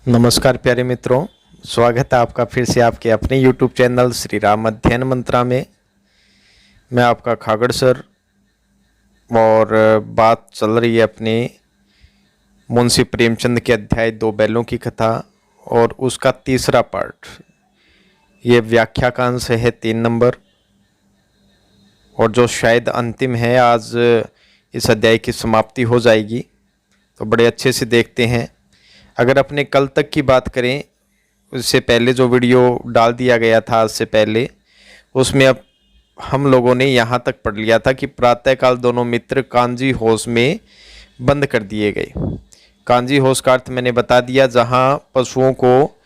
नमस्कार प्यारे मित्रों, स्वागत है आपका फिर से आपके अपने YouTube चैनल श्री राम अध्ययन मंत्रा में। मैं आपका खागड़ सर और बात चल रही है अपने मुंशी प्रेमचंद के अध्याय दो बैलों की कथा और उसका तीसरा पार्ट। ये व्याख्याकांश है 3 नंबर और जो शायद अंतिम है। आज इस अध्याय की समाप्ति हो जाएगी, तो बड़े अच्छे से देखते हैं। अगर अपने कल तक की बात करें, उससे पहले जो वीडियो डाल दिया गया था आज से पहले, उसमें अब हम लोगों ने यहाँ तक पढ़ लिया था कि प्रातःकाल दोनों मित्र कांजी हाउस में बंद कर दिए गए। कांजी हाउस का अर्थ मैंने बता दिया, जहाँ पशुओं को,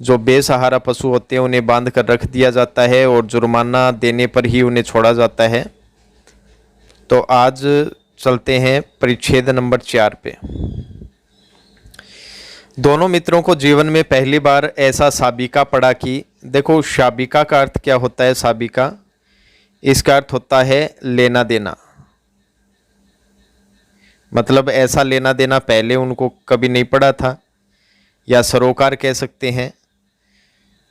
जो बेसहारा पशु होते हैं, उन्हें बांध कर रख दिया जाता है और जुर्माना देने पर ही उन्हें छोड़ा जाता है। तो आज चलते हैं परिच्छेद नंबर 4 पे। दोनों मित्रों को जीवन में पहली बार ऐसा साबिका पड़ा कि, देखो साबिका का अर्थ क्या होता है। साबिका, इसका अर्थ होता है लेना देना। मतलब ऐसा लेना देना पहले उनको कभी नहीं पड़ा था, या सरोकार कह सकते हैं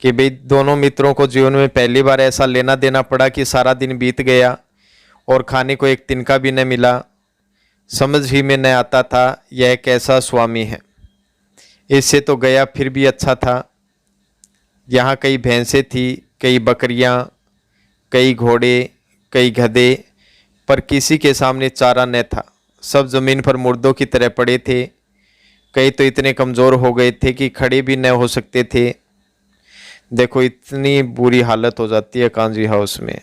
कि भाई दोनों मित्रों को जीवन में पहली बार ऐसा लेना देना पड़ा कि सारा दिन बीत गया और खाने को एक तिनका भी न मिला। समझ ही में न आता था यह कैसा स्वामी है। इससे तो गया फिर भी अच्छा था। यहाँ कई भैंसें थी, कई बकरियाँ, कई घोड़े, कई गधे, पर किसी के सामने चारा न था। सब ज़मीन पर मुर्दों की तरह पड़े थे। कई तो इतने कमज़ोर हो गए थे कि खड़े भी न हो सकते थे। देखो इतनी बुरी हालत हो जाती है कांजी हाउस में।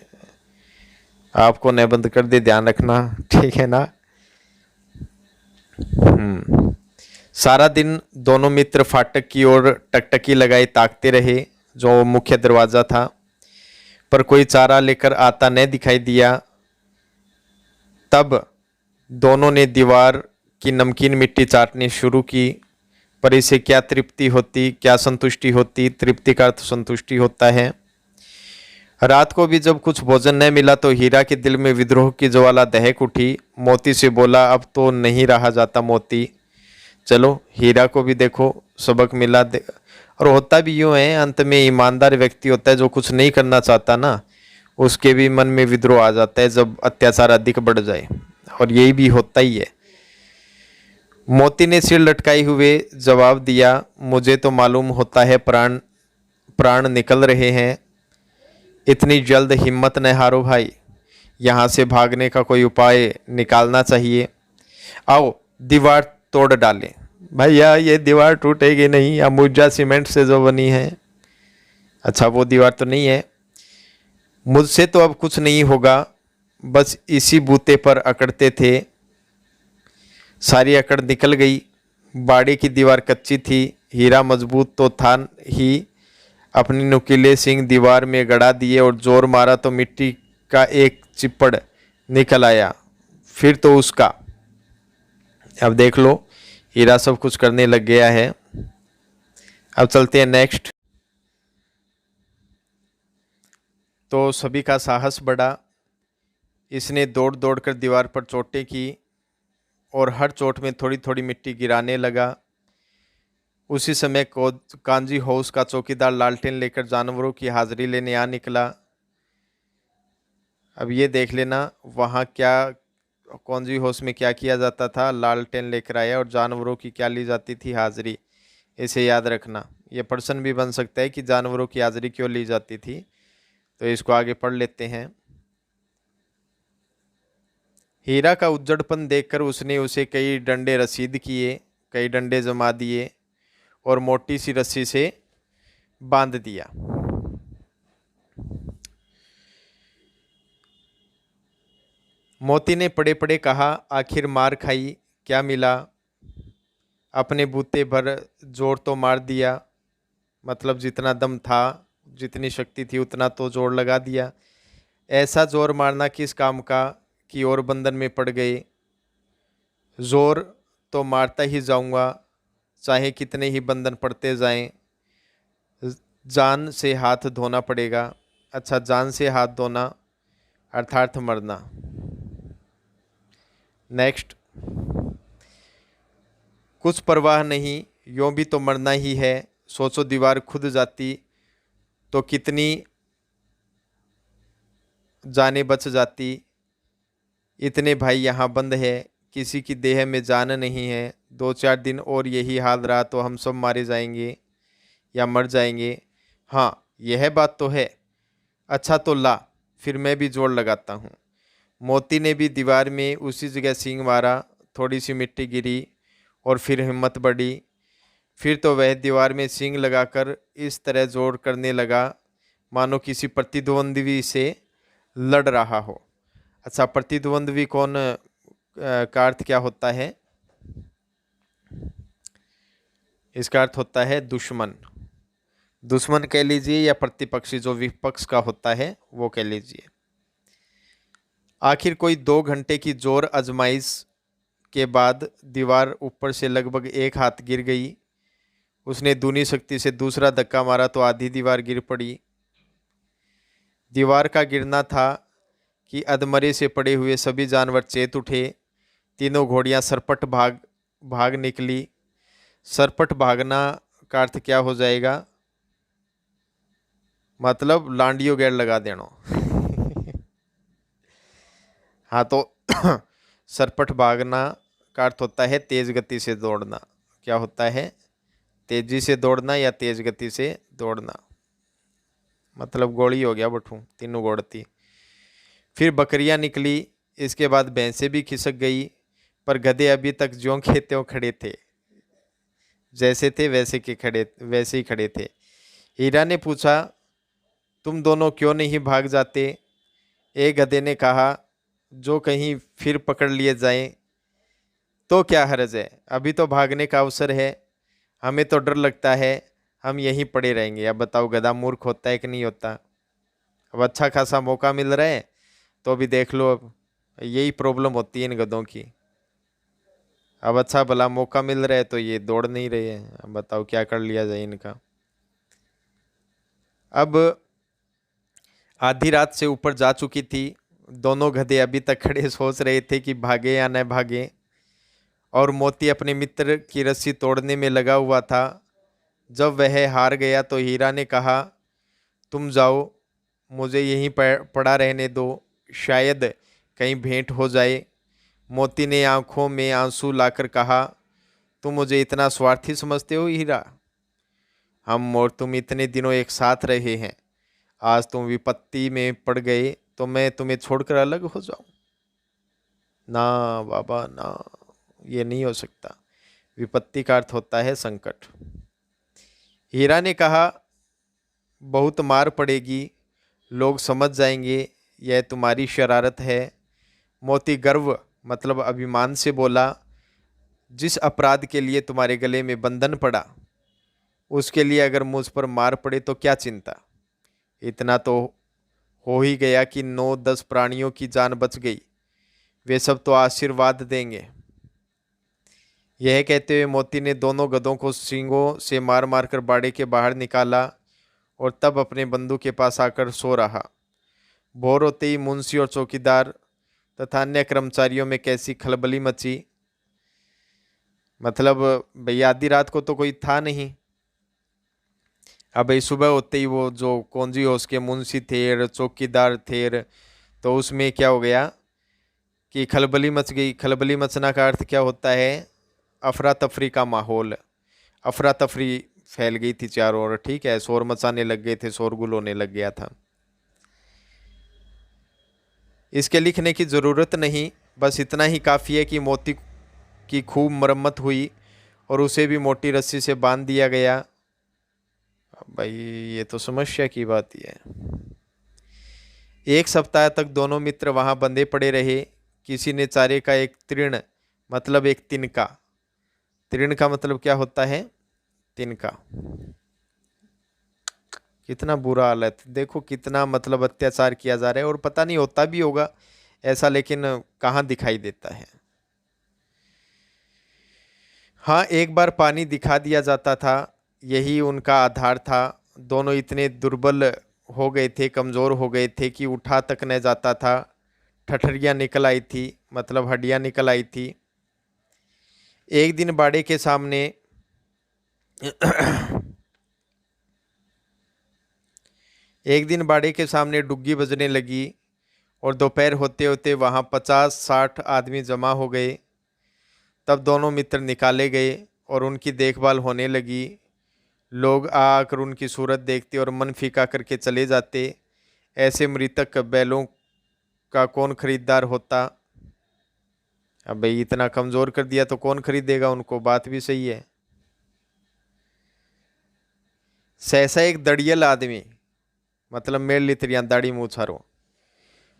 आपको न बंद कर दे, ध्यान रखना, ठीक है ना। सारा दिन दोनों मित्र फाटक की ओर टकटकी लगाए ताकते रहे, जो मुख्य दरवाज़ा था, पर कोई चारा लेकर आता न दिखाई दिया। तब दोनों ने दीवार की नमकीन मिट्टी चाटनी शुरू की, पर इसे क्या तृप्ति होती, क्या संतुष्टि होती। तृप्ति का अर्थ संतुष्टि होता है। रात को भी जब कुछ भोजन न मिला तो हीरा के दिल में विद्रोह की ज्वाला दहक उठी। मोती से बोला, अब तो नहीं रहा जाता मोती। चलो हीरा को भी देखो सबक मिला। और होता भी यूँ है, अंत में ईमानदार व्यक्ति होता है जो कुछ नहीं करना चाहता ना, उसके भी मन में विद्रोह आ जाता है जब अत्याचार अधिक बढ़ जाए, और यही भी होता ही है। मोती ने सिर लटकाए हुए जवाब दिया, मुझे तो मालूम होता है प्राण प्राण निकल रहे हैं। इतनी जल्द हिम्मत न हारो भाई, यहाँ से भागने का कोई उपाय निकालना चाहिए। आओ दीवार तोड़ डालें। भैया ये दीवार टूटेगी नहीं, अम्बुजा सीमेंट से जो बनी है। अच्छा वो दीवार तो नहीं है। मुझसे तो अब कुछ नहीं होगा, बस इसी बूते पर अकड़ते थे। सारी अकड़ निकल गई। बाड़ी की दीवार कच्ची थी, हीरा मजबूत तो था ही। अपने नुकीले सिंग दीवार में गड़ा दिए और जोर मारा तो मिट्टी का एक चिप्पड़ निकल आया। फिर तो उसका, अब देख लो हीरा सब कुछ करने लग गया है। अब चलते हैं नेक्स्ट। तो सभी का साहस बढ़ा। इसने दौड़ दौड़ कर दीवार पर चोटें की और हर चोट में थोड़ी थोड़ी मिट्टी गिराने लगा। उसी समय कांजी हाउस का चौकीदार लालटेन लेकर जानवरों की हाजिरी लेने आ निकला। अब ये देख लेना वहाँ क्या, कांजी हाउस में क्या किया जाता था। लालटेन लेकर आया और जानवरों की क्या ली जाती थी, हाजिरी। इसे याद रखना। ये प्रश्न भी बन सकता है कि जानवरों की हाजिरी क्यों ली जाती थी, तो इसको आगे पढ़ लेते हैं। हीरा का उज्जड़पन देखकर उसने उसे कई डंडे रसीद किए, कई डंडे जमा दिए और मोटी सी रस्सी से बांध दिया। मोती ने पड़े पड़े कहा, आखिर मार खाई, क्या मिला। अपने बूते भर जोर तो मार दिया, मतलब जितना दम था, जितनी शक्ति थी उतना तो जोर लगा दिया। ऐसा जोर मारना किस काम का कि और बंधन में पड़ गए। जोर तो मारता ही जाऊंगा, चाहे कितने ही बंधन पड़ते जाएं। जान से हाथ धोना पड़ेगा। अच्छा, जान से हाथ धोना अर्थात मरना। नेक्स्ट। कुछ परवाह नहीं, यूँ भी तो मरना ही है, सोचो दीवार खुद जाती तो कितनी जानें बच जाती। इतने भाई यहाँ बंद है, किसी की देह में जान नहीं है। 2-4 दिन और यही हाल रहा तो हम सब मारे जाएंगे या मर जाएंगे। हाँ यह बात तो है। अच्छा तो ला, फिर मैं भी जोड़ लगाता हूँ। मोती ने भी दीवार में उसी जगह सींग मारा, थोड़ी सी मिट्टी गिरी और फिर हिम्मत बढ़ी। फिर तो वह दीवार में सींग लगाकर इस तरह जोर करने लगा मानो किसी प्रतिद्वंद्वी से लड़ रहा हो। अच्छा, प्रतिद्वंद्वी कौन का अर्थ क्या होता है? इसका अर्थ होता है दुश्मन। दुश्मन कह लीजिए या प्रतिपक्षी, जो विपक्ष का होता है वो कह लीजिए। आखिर कोई 2 घंटे की जोर आजमाइश के बाद दीवार ऊपर से लगभग 1 हाथ गिर गई। उसने दूनी शक्ति से दूसरा धक्का मारा तो आधी दीवार गिर पड़ी। दीवार का गिरना था कि अधमरे से पड़े हुए सभी जानवर चेत उठे। तीनों घोड़ियां सरपट भाग निकली। सरपट भागना का अर्थ क्या हो जाएगा? मतलब लांडियो गेड़ लगा देना। हाँ तो सरपट भागना का अर्थ होता है तेज गति से दौड़ना। क्या होता है? तेजी से दौड़ना या तेज गति से दौड़ना। मतलब गोली हो गया बठू, तीनों गोड़ती। फिर बकरियां निकली, इसके बाद भैंसें भी खिसक गई, पर गधे अभी तक ज्यों के त्यों खड़े थे। जैसे थे वैसे ही खड़े थे। हीरा ने पूछा, तुम दोनों क्यों नहीं भाग जाते? एक गधे ने कहा, जो कहीं फिर पकड़ लिए जाएं तो क्या हर्ज है, अभी तो भागने का अवसर है। हमें तो डर लगता है, हम यहीं पड़े रहेंगे। अब बताओ गधा मूर्ख होता है कि नहीं होता? अब अच्छा खासा मौका मिल रहा है तो अभी देख लो। अब यही प्रॉब्लम होती है इन गधों की। अब अच्छा भला मौका मिल रहा है तो ये दौड़ नहीं रहे हैं। अब बताओ क्या कर लिया जाए इनका। अब आधी रात से ऊपर जा चुकी थी। दोनों गधे अभी तक खड़े सोच रहे थे कि भागे या न भागे, और मोती अपने मित्र की रस्सी तोड़ने में लगा हुआ था। जब वह हार गया तो हीरा ने कहा, तुम जाओ, मुझे यहीं पड़ा रहने दो, शायद कहीं भेंट हो जाए। मोती ने आंखों में आंसू लाकर कहा, तुम मुझे इतना स्वार्थी समझते हो हीरा? हम और तुम इतने दिनों एक साथ रहे हैं, आज तुम विपत्ति में पड़ गए तो मैं तुम्हें छोड़कर अलग हो जाऊं? ना बाबा ना, ये नहीं हो सकता। विपत्ति का अर्थ होता है संकट। हीरा ने कहा, बहुत मार पड़ेगी, लोग समझ जाएंगे यह तुम्हारी शरारत है। मोती गर्व मतलब अभिमान से बोला, जिस अपराध के लिए तुम्हारे गले में बंधन पड़ा उसके लिए अगर मुझ पर मार पड़े तो क्या चिंता। इतना तो हो ही गया कि 9-10 प्राणियों की जान बच गई, वे सब तो आशीर्वाद देंगे। यह कहते हुए मोती ने दोनों गधों को सींगों से मार मार कर बाड़े के बाहर निकाला और तब अपने बंधु के पास आकर सो रहा। भोर होते ही मुंशी और चौकीदार तथा अन्य कर्मचारियों में कैसी खलबली मची। मतलब भैया आधी रात को तो कोई था नहीं। अब भाई सुबह होते ही वो जो कौंजी हाउस के मुंशी थे, चौकीदार थे, तो उसमें क्या हो गया कि खलबली मच गई। खलबली मचना का अर्थ क्या होता है? अफरा तफरी का माहौल। अफरा तफरी फैल गई थी चारों ओर। ठीक है, शोर मचाने लग गए थे, शोरगुल होने लग गया था। इसके लिखने की ज़रूरत नहीं, बस इतना ही काफ़ी है कि मोती की खूब मरम्मत हुई और उसे भी मोटी रस्सी से बांध दिया गया। अब भाई ये तो समस्या की बात ही है। 1 सप्ताह तक दोनों मित्र वहां बंधे पड़े रहे। किसी ने चारे का एक तृण मतलब एक तिनका, तृण का मतलब क्या होता है? तिनका। कितना बुरा हालत, देखो कितना मतलब अत्याचार किया जा रहा है। और पता नहीं होता भी होगा ऐसा, लेकिन कहाँ दिखाई देता है। हाँ, एक बार पानी दिखा दिया जाता था, यही उनका आधार था। दोनों इतने दुर्बल हो गए थे, कमज़ोर हो गए थे कि उठा तक न जाता था। ठठरियाँ निकल आई थी, मतलब हड्डियाँ निकल आई थी। एक दिन बाड़े के सामने एक दिन बाड़े के सामने डुग्गी बजने लगी और दोपहर होते होते वहाँ 50-60 आदमी जमा हो गए। तब दोनों मित्र निकाले गए और उनकी देखभाल होने लगी। लोग आकर उनकी सूरत देखते और मन फीका करके चले जाते। ऐसे मृतक बैलों का कौन खरीदार होता। अब भाई इतना कमज़ोर कर दिया तो कौन खरीदेगा उनको, बात भी सही है। सहसा एक दड़ियल आदमी, मतलब मेल लितरिया दाढ़ी मूछारो,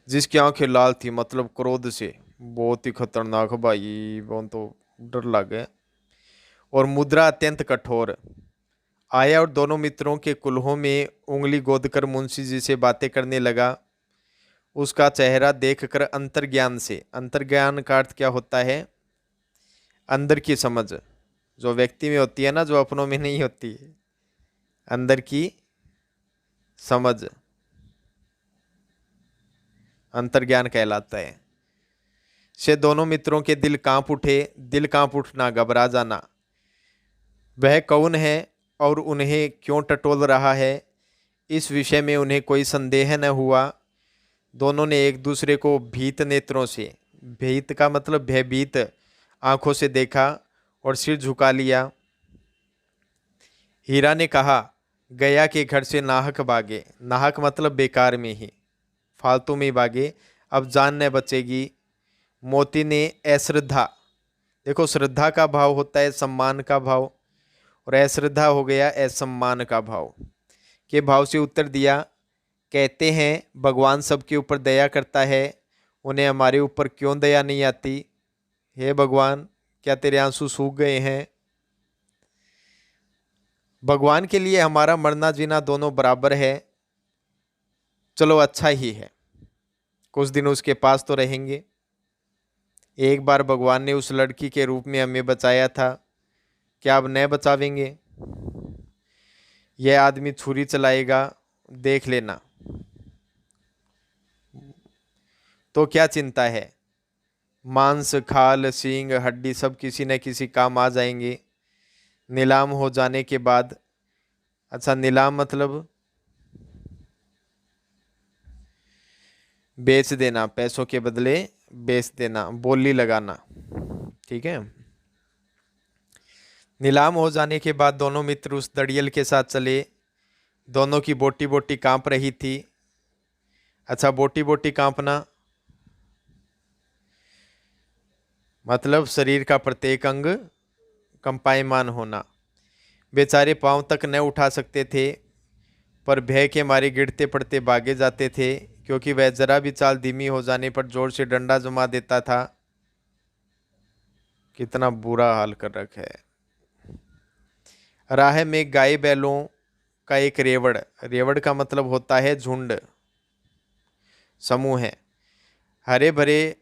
जिसकी आंखें लाल थी, मतलब क्रोध से, बहुत ही खतरनाक भाई, बहुत तो डर लगे, और मुद्रा अत्यंत कठोर, आया और दोनों मित्रों के कुल्हों में उंगली गोदकर मुंशी जी से बातें करने लगा। उसका चेहरा देखकर अंतर्ज्ञान से, अंतर्ज्ञान का अर्थ क्या होता है, अंदर की समझ, जो व्यक्ति में होती है ना, जो अपनों में नहीं होती है, अंदर की समझ अंतर्ज्ञान कहलाता है, से दोनों मित्रों के दिल कांप उठे। दिल कांप उठना, घबरा जाना। वह कौन है और उन्हें क्यों टटोल रहा है, इस विषय में उन्हें कोई संदेह न हुआ। दोनों ने एक दूसरे को भीत नेत्रों से, भीत का मतलब भयभीत आंखों से देखा और सिर झुका लिया। हीरा ने कहा, गया के घर से नाहक भागे, नाहक मतलब बेकार में ही, फालतू में ही भागे, अब जान न बचेगी। मोती ने अश्रद्धा, देखो श्रद्धा का भाव होता है सम्मान का भाव, और अश्रद्धा हो गया असम्मान का भाव, के भाव से उत्तर दिया, कहते हैं भगवान सबके ऊपर दया करता है, उन्हें हमारे ऊपर क्यों दया नहीं आती। हे भगवान, क्या तेरे आंसू सूख गए हैं। भगवान के लिए हमारा मरना जीना दोनों बराबर है। चलो अच्छा ही है, कुछ दिन उसके पास तो रहेंगे। एक बार भगवान ने उस लड़की के रूप में हमें बचाया था, क्या अब न बचावेंगे। यह आदमी छुरी चलाएगा, देख लेना। तो क्या चिंता है, मांस खाल सींग हड्डी सब किसी न किसी काम आ जाएंगे नीलाम हो जाने के बाद। अच्छा, नीलाम मतलब बेच देना, पैसों के बदले बेच देना, बोली लगाना, ठीक है। नीलाम हो जाने के बाद दोनों मित्र उस दड़ियल के साथ चले। दोनों की बोटी बोटी कांप रही थी। अच्छा, बोटी बोटी कांपना मतलब शरीर का प्रत्येक अंग कंपायमान होना। बेचारे पांव तक न उठा सकते थे, पर भय के मारे गिरते पड़ते भागे जाते थे, क्योंकि वह जरा भी चाल धीमी हो जाने पर जोर से डंडा जमा देता था। कितना बुरा हाल कर रखा है। राह में गाय बैलों का एक रेवड़, रेवड़ का मतलब होता है झुंड, समूह है, हरे भरे,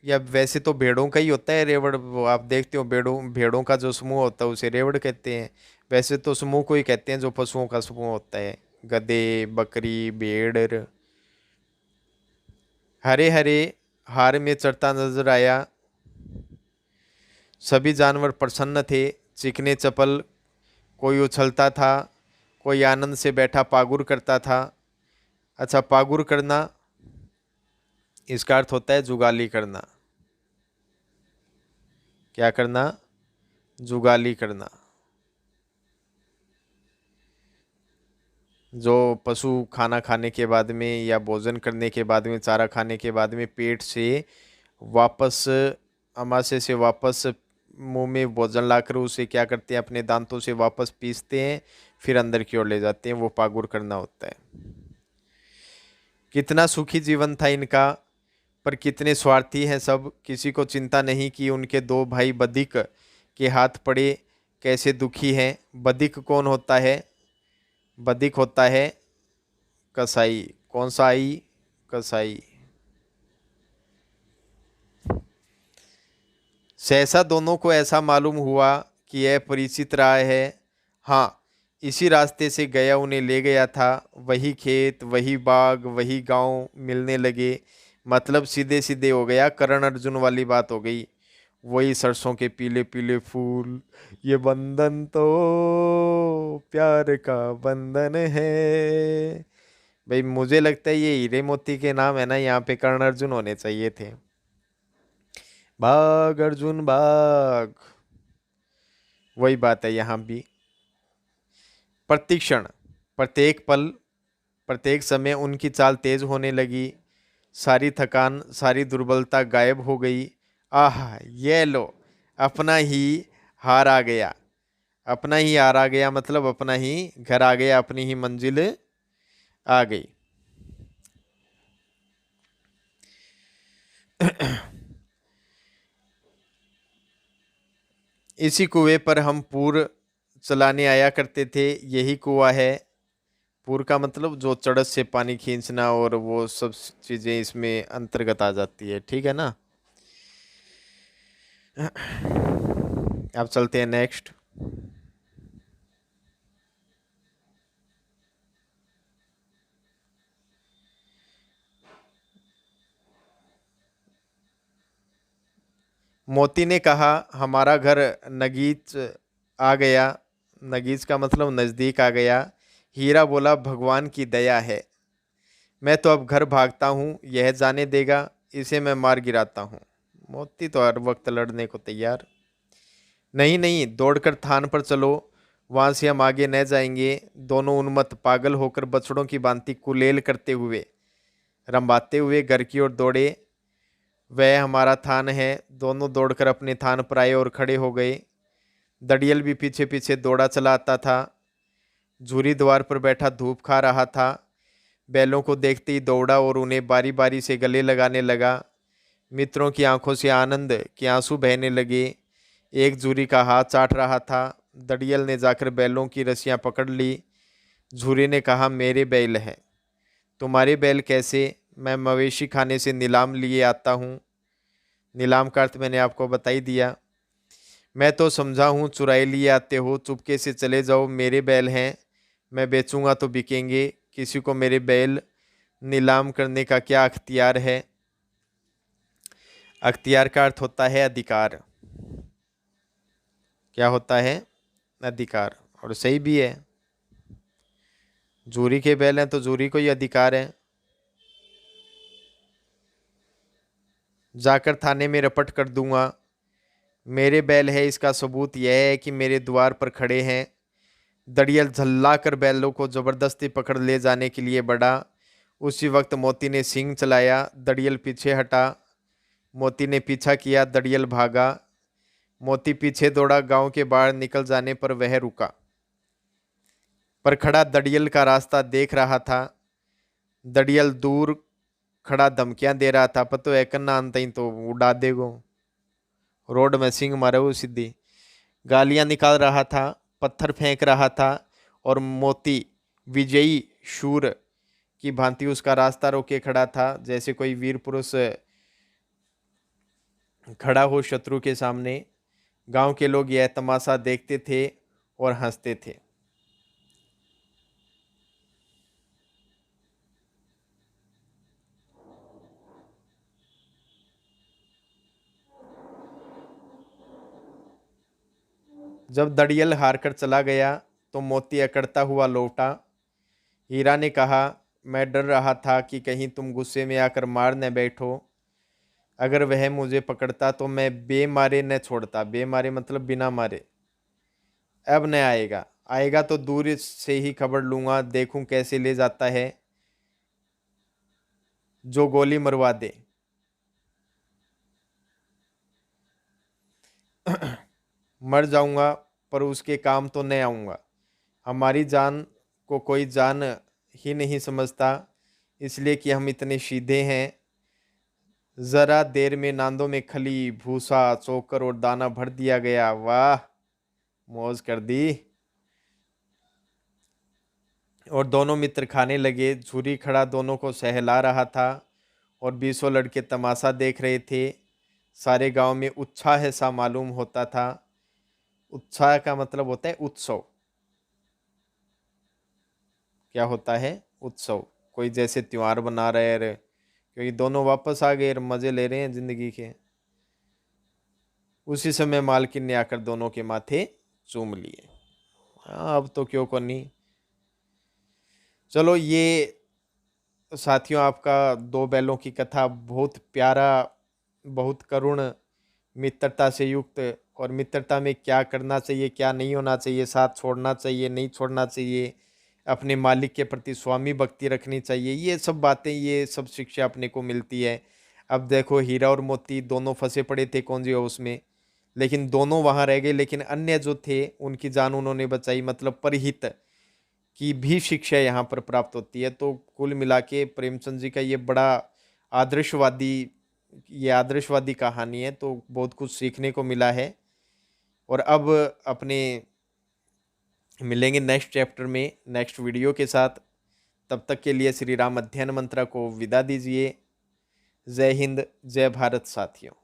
या वैसे तो भेड़ों का ही होता है रेवड़, वो आप देखते हो भेड़ों भेड़ों का जो समूह होता है उसे रेवड़ कहते हैं। वैसे तो समूह को ही कहते हैं जो पशुओं का समूह होता है, गधे बकरी भेड़। हरे हरे हार में चढ़ता नजर आया। सभी जानवर प्रसन्न थे, चिकने चपल, कोई उछलता था, कोई आनंद से बैठा पागुर करता था। अच्छा, पागुर करना इसका अर्थ होता है जुगाली करना। क्या करना, जुगाली करना। जो पशु खाना खाने के बाद में या भोजन करने के बाद में, चारा खाने के बाद में पेट से वापस, अमाशय से वापस मुंह में भोजन लाकर उसे क्या करते हैं, अपने दांतों से वापस पीसते हैं, फिर अंदर की ओर ले जाते हैं, वो पागुर करना होता है। कितना सुखी जीवन था इनका, पर कितने स्वार्थी हैं सब। किसी को चिंता नहीं कि उनके दो भाई बदिक के हाथ पड़े, कैसे दुखी हैं। बदिक कौन होता है, बदिक होता है कसाई। कौन सा आई, कसाई। सहसा दोनों को ऐसा मालूम हुआ कि यह परिचित राह है। हाँ, इसी रास्ते से गया उन्हें ले गया था। वही खेत, वही बाग, वही गांव मिलने लगे। मतलब सीधे सीधे हो गया, करण अर्जुन वाली बात हो गई। वही सरसों के पीले पीले फूल, ये बंधन तो प्यार का बंधन है। भाई मुझे लगता है ये हीरे मोती के नाम है ना, यहाँ पे कर्ण अर्जुन होने चाहिए थे। भाग अर्जुन भाग। वही बात है यहाँ भी। प्रतिक्षण, प्रत्येक पल, प्रत्येक समय उनकी चाल तेज होने लगी। सारी थकान, सारी दुर्बलता गायब हो गई। आह, ये लो, अपना ही हार आ गया। अपना ही हार आ गया मतलब अपना ही घर आ गया, अपनी ही मंजिल आ गई। इसी कुएं पर हम पूर चलाने आया करते थे। यही कुआं है। पूर का मतलब जो चड़त से पानी खींचना और वो सब चीजें इसमें अंतर्गत आ जाती है, ठीक है ना। अब चलते हैं नेक्स्ट। मोती ने कहा, हमारा घर नगीच आ गया। नगीच का मतलब नजदीक आ गया। हीरा बोला, भगवान की दया है। मैं तो अब घर भागता हूँ, यह जाने देगा, इसे मैं मार गिराता हूँ। मोती तो हर वक्त लड़ने को तैयार। नहीं नहीं, दौड़कर थान पर चलो, वहां से हम आगे न जाएंगे। दोनों उन्मत्त पागल होकर बछड़ों की भांति कुलेल करते हुए, रंबाते हुए घर की ओर दौड़े। वह हमारा थान है। दोनों दौड़कर अपने थान पर आए और खड़े हो गए। दड़ियल भी पीछे पीछे दौड़ा चला आता था। झूरी द्वार पर बैठा धूप खा रहा था। बैलों को देखते ही दौड़ा और उन्हें बारी बारी से गले लगाने लगा। मित्रों की आंखों से आनंद के आंसू बहने लगे। एक झूरी का हाथ चाट रहा था। दड़ियल ने जाकर बैलों की रस्सियां पकड़ ली। झूरी ने कहा, मेरे बैल हैं। तुम्हारे बैल कैसे? मैं मवेशी खाने से नीलाम लिए आता हूँ। नीलाम का अर्थ मैंने आपको बता ही दिया। मैं तो समझा हूँ चुराए लिए आते हो, चुपके से चले जाओ, मेरे बैल हैं। मैं बेचूंगा तो बिकेंगे। किसी को मेरे बैल नीलाम करने का क्या अख्तियार है? अख्तियार का अर्थ होता है अधिकार। क्या होता है? अधिकार। और सही भी है। जूरी के बैल हैं तो जूरी को ही अधिकार है। जाकर थाने में रपट कर दूंगा। मेरे बैल है इसका सबूत यह है कि मेरे द्वार पर खड़े हैं। दड़ियल झल्ला कर बैलों को जबरदस्ती पकड़ ले जाने के लिए बढ़ा। उसी वक्त मोती ने सींग चलाया। दड़ियल पीछे हटा। मोती ने पीछा किया। दड़ियल भागा। मोती पीछे दौड़ा। गांव के बाहर निकल जाने पर वह रुका। पर खड़ा दड़ियल का रास्ता देख रहा था। दड़ियल दूर खड़ा धमकियां दे रहा था, पतो है कन्ना अंत ही तो उड़ा देगो। रोड में सिंग मारे वो सीधी। गालियां निकाल रहा था। पत्थर फेंक रहा था। और मोती विजयी शूर की भांति उसका रास्ता रोके खड़ा था, जैसे कोई वीर पुरुष खड़ा हो शत्रु के सामने। गांव के लोग यह तमाशा देखते थे और हंसते थे। जब दड़ियल हारकर चला गया तो मोती अकड़ता हुआ लौटा। हीरा ने कहा, मैं डर रहा था कि कहीं तुम गुस्से में आकर मार न बैठो। अगर वह मुझे पकड़ता तो मैं बेमारे न छोड़ता। बेमारे मतलब बिना मारे। अब न आएगा। आएगा तो दूर से ही खबर लूंगा, देखूं कैसे ले जाता है, जो गोली मरवा दे। मर जाऊंगा पर उसके काम तो न आऊंगा। हमारी जान को कोई जान ही नहीं समझता, इसलिए कि हम इतने सीधे हैं। जरा देर में नांदों में खली, भूसा, चोकर और दाना भर दिया गया। वाह, मौज कर दी। और दोनों मित्र खाने लगे। झूरी खड़ा दोनों को सहला रहा था और बीसों लड़के तमाशा देख रहे थे। सारे गांव में उत्साह सा मालूम होता था। उत्साह का मतलब होता है उत्सव। क्या होता है? उत्सव। कोई जैसे त्योहार बना रहे हैं, क्योंकि दोनों वापस आ गए और मजे ले रहे हैं जिंदगी के। उसी समय मालकिन ने आकर दोनों के माथे चूम लिए। हाँ, अब तो क्यों करनी। चलो, ये साथियों आपका दो बैलों की कथा बहुत प्यारा, बहुत करुण, मित्रता से युक्त, और मित्रता में क्या करना चाहिए, क्या नहीं होना चाहिए, साथ छोड़ना चाहिए, नहीं छोड़ना चाहिए, अपने मालिक के प्रति स्वामी भक्ति रखनी चाहिए, ये सब बातें, ये सब शिक्षा अपने को मिलती है। अब देखो, हीरा और मोती दोनों फंसे पड़े थे कौंजी हाउस में, लेकिन दोनों वहां रह गए, लेकिन अन्य जो थे उनकी जान उन्होंने बचाई, मतलब परहित की भी शिक्षा यहाँ पर प्राप्त होती है। तो कुल मिला के प्रेमचंद जी का आदर्शवादी ये आदर्शवादी कहानी है, तो बहुत कुछ सीखने को मिला है। और अब अपने मिलेंगे नेक्स्ट चैप्टर में, नेक्स्ट वीडियो के साथ। तब तक के लिए श्री राम अध्ययन मंत्र को विदा दीजिए। जय हिंद, जय भारत साथियों।